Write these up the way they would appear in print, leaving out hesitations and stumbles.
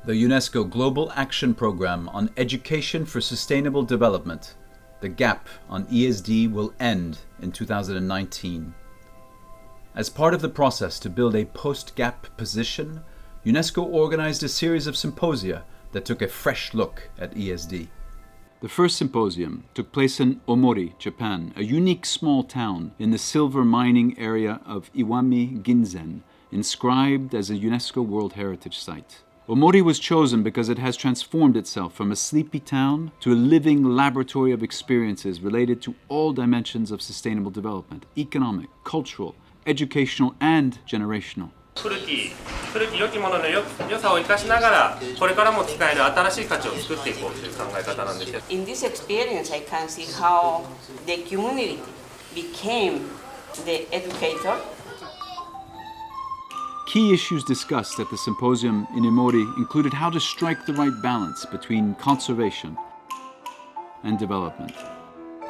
The UNESCO Global Action Programme on Education for Sustainable Development, the gap on ESD, will end in 2019. As part of the process to build a post-gap position, UNESCO organized a series of symposia that took a fresh look at ESD. The first symposium took place in Omori, Japan, a unique small town in the silver mining area of Iwami Ginzen, inscribed as a UNESCO World Heritage Site. Omori was chosen because it has transformed itself from a sleepy town to a living laboratory of experiences related to all dimensions of sustainable development: economic, cultural, educational, and generational. 古き良きものの良さを生かしながら、これからも使える新しい価値を作っていこうという考え方なんですよ。In this experience, I can see how the community became the educator. Key issues discussed at the symposium in Omori included how to strike the right balance between conservation and development,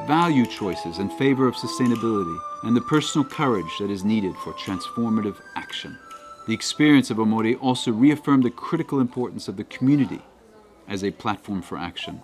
value choices in favor of sustainability, and the personal courage that is needed for transformative action. The experience of Omori also reaffirmed the critical importance of the community as a platform for action.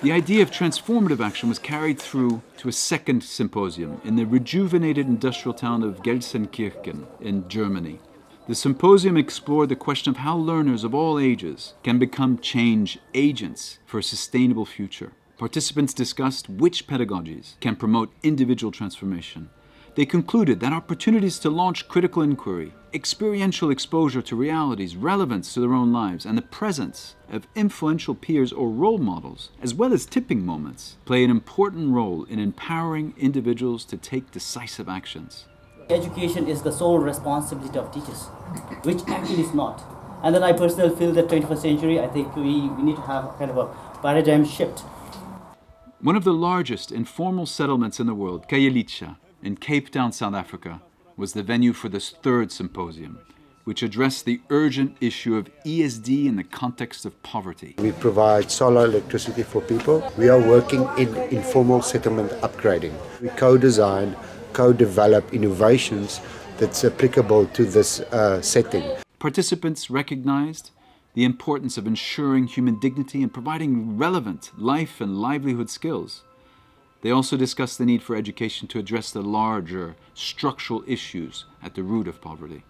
The idea of transformative action was carried through to a second symposium in the rejuvenated industrial town of Gelsenkirchen in Germany. The symposium explored the question of how learners of all ages can become change agents for a sustainable future. Participants discussed which pedagogies can promote individual transformation. They concluded that opportunities to launch critical inquiry, experiential exposure to realities, relevance to their own lives, and the presence of influential peers or role models, as well as tipping moments, play an important role in empowering individuals to take decisive actions. Education is the sole responsibility of teachers, which actually is not. And then I personally feel that 21st century, I think we need to have kind of a paradigm shift. One of the largest informal settlements in the world, Khayelitsha, in Cape Town, South Africa, was the venue for this third symposium, which addressed the urgent issue of ESD in the context of poverty. We provide solar electricity for people. We are working in informal settlement upgrading. We co-design, co-develop innovations that's applicable to this setting. Participants recognized the importance of ensuring human dignity and providing relevant life and livelihood skills. They also discussed the need for education to address the larger structural issues at the root of poverty.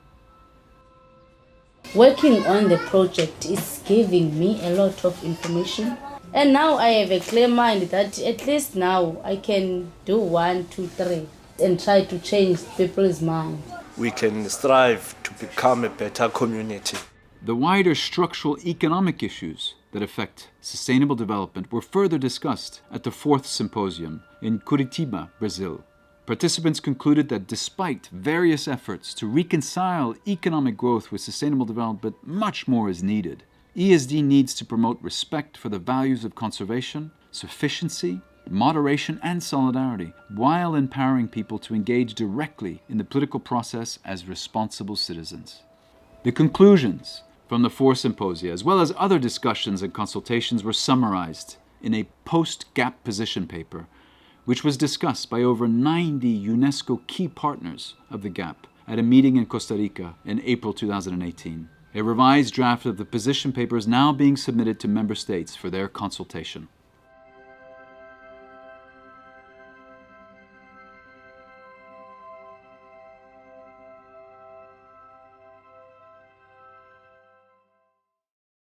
Working on the project is giving me a lot of information. And now I have a clear mind that at least now I can do 1, 2, 3 and try to change people's mind. We can strive to become a better community. The wider structural economic issues that affect sustainable development were further discussed at the fourth symposium in Curitiba, Brazil. Participants concluded that despite various efforts to reconcile economic growth with sustainable development, much more is needed. ESD needs to promote respect for the values of conservation, sufficiency, moderation, and solidarity, while empowering people to engage directly in the political process as responsible citizens. The conclusions from the four symposia, as well as other discussions and consultations, were summarized in a post-gap position paper, which was discussed by over 90 UNESCO key partners of the GAP at a meeting in Costa Rica in April 2018. A revised draft of the position paper is now being submitted to member states for their consultation.